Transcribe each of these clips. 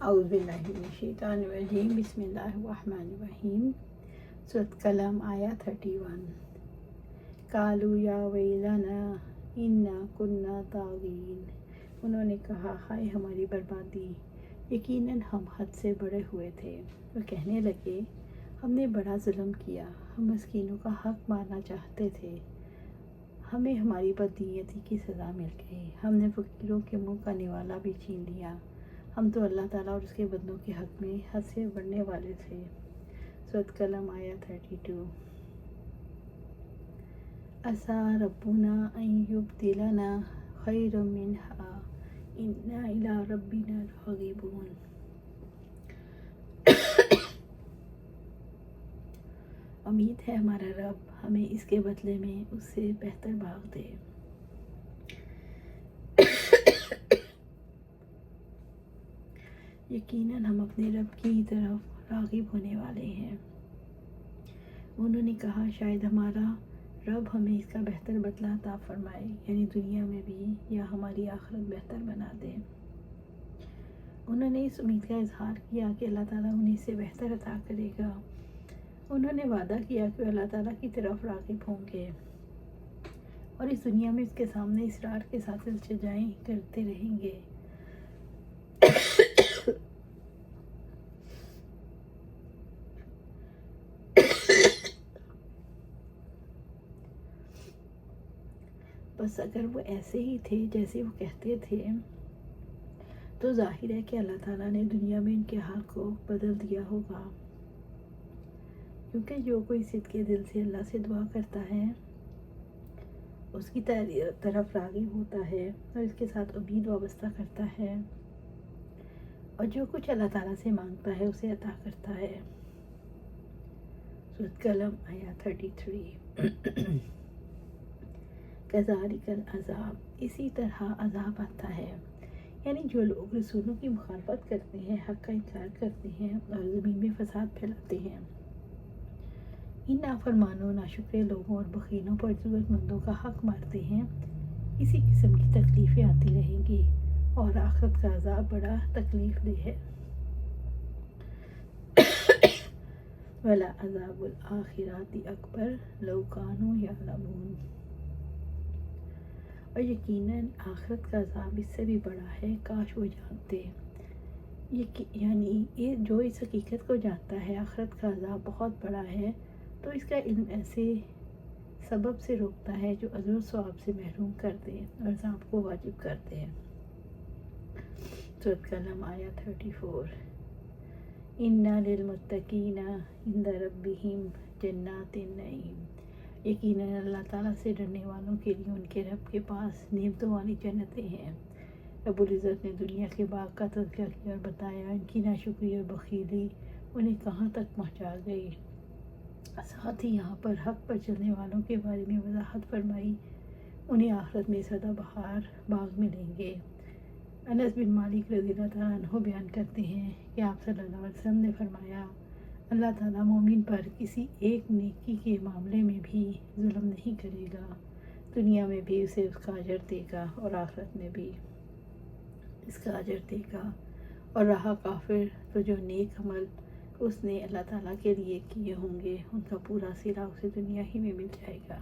اعوذ باللہ من الشیطان الرجیم بسم اللہ الرحمن الرحیم۔ سورۃ قلم آیا 31۔ قالوا یا ویلنا انا کنا طاغین، انہوں نے کہا ہائے ہماری بربادی، یقیناً ہم حد سے بڑے ہوئے تھے۔ وہ کہنے لگے ہم نے بڑا ظلم کیا، ہم مسکینوں کا حق مارنا چاہتے تھے، ہمیں ہماری بدنیتی کی سزا مل گئی، ہم نے فقیروں کے منہ کا نوالا بھی چھین لیا، ہم تو اللہ تعالیٰ اور اس کے بندوں کے حق میں حد سے بڑھنے والے تھے۔ سورۃ قلم آیا 32۔ عسیٰ ربنا ان یبدلنا خیرا منہا انا الی ربنا راغبون، امید ہے ہمارا رب ہمیں اس کے بدلے میں اس سے بہتر باغ دے۔ یقیناً ہم اپنے رب کی طرف راغب ہونے والے ہیں۔ انہوں نے کہا شاید ہمارا رب ہمیں اس کا بہتر بدلہ عطا فرمائے، یعنی دنیا میں بھی، یا ہماری آخرت بہتر بنا دے۔ انہوں نے اس امید کا اظہار کیا کہ اللہ تعالیٰ انہیں اس سے بہتر عطا کرے گا۔ انہوں نے وعدہ کیا کہ وہ اللہ تعالیٰ کی طرف راغب ہوں گے اور اس دنیا میں اس کے سامنے اصرار کے ساتھ التجائیں کرتے رہیں گے۔ بس اگر وہ ایسے ہی تھے جیسے وہ کہتے تھے تو ظاہر ہے کہ اللہ تعالیٰ نے دنیا میں ان کے حال کو بدل دیا ہوگا، کیونکہ جو کوئی صدق کے دل سے اللہ سے دعا کرتا ہے اس کی طرف راغب ہوتا ہے اور اس کے ساتھ امید وابستہ کرتا ہے، اور جو کچھ اللہ تعالیٰ سے مانگتا ہے اسے عطا کرتا ہے۔ سورۃ قلم آیا 33۔ کذالک العذاب، اسی طرح عذاب آتا ہے، یعنی جو لوگ رسولوں کی مخالفت کرتے ہیں، حق کا انکار کرتے ہیں اور زمین میں فساد پھیلاتے ہیں، ان نافرمانوں، ناشکرے لوگوں اور بخیلوں پر ضرورت مندوں کا حق مارتے ہیں، اسی قسم کی تکلیفیں آتی رہیں گی اور آخرت کا عذاب بڑا تکلیف دہ ہے۔ وَلَعَذَابُ الْآخِرَةِ أَكْبَرُ لَوْ كَانُوا يَعْلَمُونَ، اور یقیناً آخرت کا عذاب اس سے بھی بڑا ہے کاش وہ جانتے۔ یعنی یہ جو اس حقیقت کو جانتا ہے آخرت کا عذاب بہت بڑا ہے، تو اس کا علم ایسے سبب سے روکتا ہے جو اجر و ثواب سے محروم کر دے اور عذاب کو واجب کر دے۔ سورۃ قلم آیا 34۔ اِنَّ لِلْمُتَّقِينَ عِندَ رَبِّهِمْ جَنَّاتُ النَّعِيمِ، یقیناً اللہ تعالیٰ سے ڈرنے والوں کے لیے ان کے رب کے پاس نعمتوں والی جنتیں ہیں۔ رب العزت نے دنیا کے باغ کا تذکرہ کیا اور بتایا ان کی ناشکری اور بخیلی انہیں کہاں تک پہنچا گئی۔ ساتھ ہی یہاں پر حق پر چلنے والوں کے بارے میں وضاحت فرمائی، انہیں آخرت میں سدا بہار باغ ملیں گے۔ انس بن مالک رضی اللہ تعالیٰ عنہ بیان کرتے ہیں کہ آپ صلی اللہ علیہ وسلم نے فرمایا اللہ تعالیٰ مومن پر کسی ایک نیکی کے معاملے میں بھی ظلم نہیں کرے گا، دنیا میں بھی اسے اس کا اجر دے گا اور آخرت میں بھی اس کا اجر دے گا، اور رہا کافر تو جو نیک عمل اس نے اللہ تعالیٰ کے لیے کیے ہوں گے ان کا پورا صلہ اسے دنیا ہی میں مل جائے گا،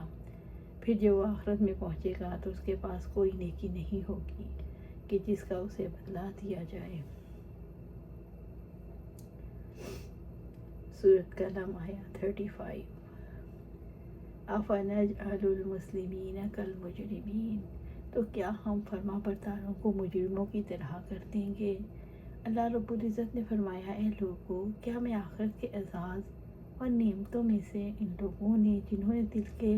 پھر جب وہ آخرت میں پہنچے گا تو اس کے پاس کوئی نیکی نہیں ہوگی کہ جس کا اسے بدلہ دیا جائے۔ سورۃ قلم آیا 35۔ أَفَنَجْعَلُ الْمُسْلِمِينَ كَالْمُجْرِمِينَ، تو کیا ہم فرما برداروں کو مجرموں کی طرح کر دیں گے؟ اللہ رب العزت نے فرمایا اے لوگو، کیا میں آخرت کے اعزاز اور نعمتوں میں سے ان لوگوں نے جنہوں نے دل کے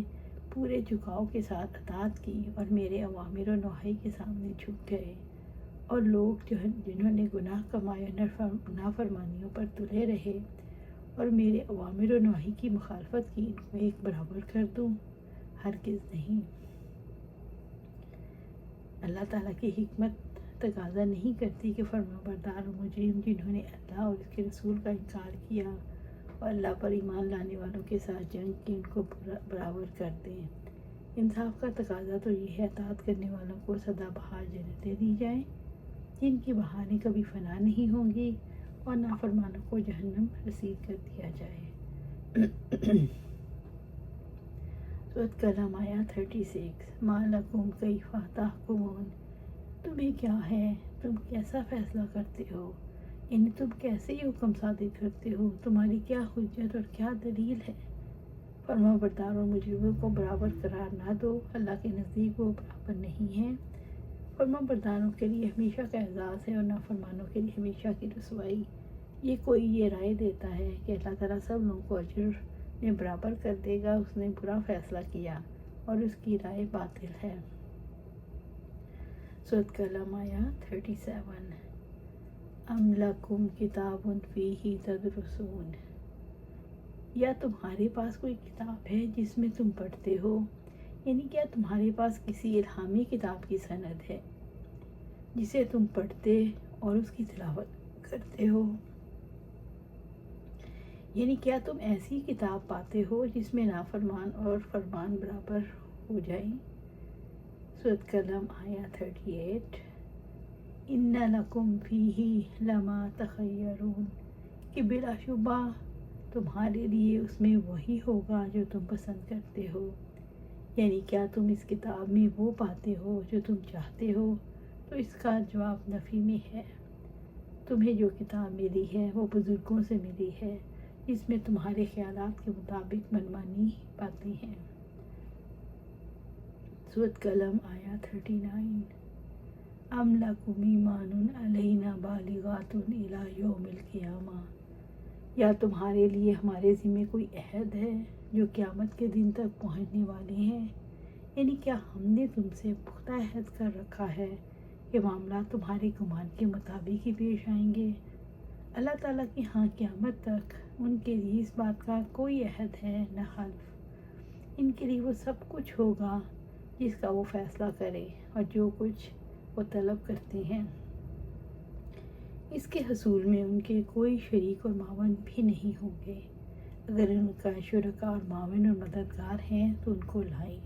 پورے جھکاؤ کے ساتھ اطاعت کی اور میرے اوامر و نواہی کے سامنے جھک گئے، اور لوگ جنہوں نے گناہ کمائے اور نافرمانیوں پر تلے رہے اور میرے اوامر و نواہی کی مخالفت کی، ان کو ایک برابر کر دوں؟ ہرگز نہیں۔ اللہ تعالیٰ کی حکمت تقاضا نہیں کرتی کہ فرما بردار و مجرم جنہوں نے اللہ اور اس کے رسول کا انکار کیا اور اللہ پر ایمان لانے والوں کے ساتھ جنگ کی، ان کو برابر کر دیں۔ انصاف کا تقاضا تو یہ ہے اطاعت کرنے والوں کو سدا بہار جنتیں دی جائیں جن کی بہاریں کبھی فنا نہیں ہوں گی اور نافرمانوں کو جہنم رسید کر دیا جائے۔ سورۃ قلم آیات 36 ما لکم کیف تحکمون، تمہیں کیا ہے، تم کیسا فیصلہ کرتے ہو، یعنی تم کیسے یہ حکم صادر کرتے ہو، تمہاری کیا حجت اور کیا دلیل ہے۔ فرما بردار اور مجرموں کو برابر قرار نہ دو، اللہ کے نزدیک وہ برابر نہیں ہے۔ فرما برداروں کے لیے ہمیشہ کا اعزاز ہے اور نافرمانوں کے لیے ہمیشہ کی رسوائی۔ یہ کوئی یہ رائے دیتا ہے کہ اللہ تعالیٰ سب لوگوں کو اجر میں برابر کر دے گا، اس نے برا فیصلہ کیا اور اس کی رائے باطل ہے۔ سورۃ قلم آیات 37 ام لکم کتاب فیہ تدرسون، یا تمہارے پاس کوئی کتاب ہے جس میں تم پڑھتے ہو، یعنی کیا تمہارے پاس کسی الہامی کتاب کی سند ہے جسے تم پڑھتے اور اس کی تلاوت کرتے ہو، یعنی کیا تم ایسی کتاب پاتے ہو جس میں نافرمان اور فرمان برابر ہو جائیں۔ سورۃ قلم آیات 38 ان لکم فیہ لما تخیرون، کہ بلا شبہ تمہارے لیے اس میں وہی ہوگا جو تم پسند کرتے ہو، یعنی کیا تم اس کتاب میں وہ پاتے ہو جو تم چاہتے ہو، تو اس کا جواب نفی میں ہے۔ تمہیں جو کتاب ملی ہے وہ بزرگوں سے ملی ہے جس میں تمہارے خیالات کے مطابق منمانی باتیں ہیں۔ سورۃ قلم آیات 39 ام لکم ایمان علینا بالغات الی یوم القیامہ، یا تمہارے لیے ہمارے ذمہ کوئی عہد ہے جو قیامت کے دن تک پہنچنے والے ہیں، یعنی کیا ہم نے تم سے پختہ عہد کر رکھا ہے کہ معاملات تمہارے گمان کے مطابق ہی پیش آئیں گے۔ اللہ تعالیٰ کی ہاں قیامت تک ان کے لیے اس بات کا کوئی عہد ہے نہ حلف، ان کے لیے وہ سب کچھ ہوگا جس کا وہ فیصلہ کرے اور جو کچھ وہ طلب کرتے ہیں، اس کے حصول میں ان کے کوئی شریک اور معاون بھی نہیں ہوں گے۔ اگر ان کا شرکا اور معاون اور مددگار ہیں تو ان کو لائیں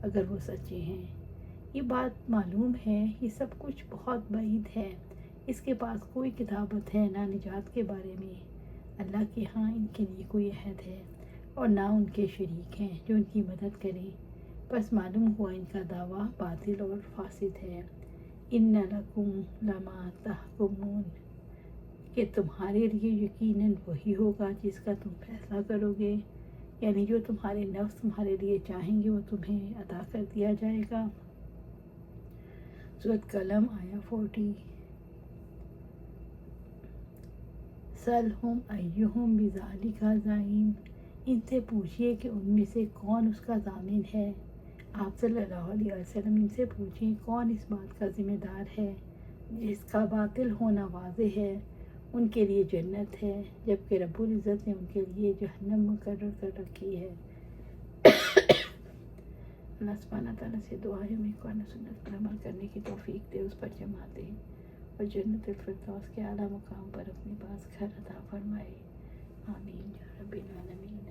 اگر وہ سچے ہیں۔ یہ بات معلوم ہے، یہ سب کچھ بہت بعید ہے، اس کے پاس کوئی کتابت ہے نہ نجات کے بارے میں۔ اللہ کے ہاں ان کے لیے کوئی عہد ہے اور نہ ان کے شریک ہیں جو ان کی مدد کریں، بس معلوم ہوا ان کا دعویٰ باطل اور فاسد ہے۔ ان لکم لما تحکمون، کہ تمہارے لیے یقیناً وہی ہوگا جس کا تم فیصلہ کرو گے، یعنی جو تمہارے نفس تمہارے لیے چاہیں گے وہ تمہیں عطا کر دیا جائے گا۔ سورۃ قلم آیا 40 سلہم ایہم بذالک زعیم، ان سے پوچھئے کہ ان میں سے کون اس کا ضامن ہے۔ آپ صلی اللہ علیہ وسلم ان سے پوچھیں کون اس بات کا ذمہ دار ہے جس کا باطل ہونا واضح ہے۔ ان کے لیے جنت ہے جبکہ رب العزت نے ان کے لیے جہنم مقرر کر رکھی ہے۔ اللہ سبحانہ تعالیٰ سے دعا ہے ہمیں قرآن و سنت پر عمل کرنے کی توفیق دے، اس پر جمع دے اور جنت الفردوس کے اعلیٰ مقام پر اپنے پاس گھر عطا فرمائے۔ آمین یا رب العالمین۔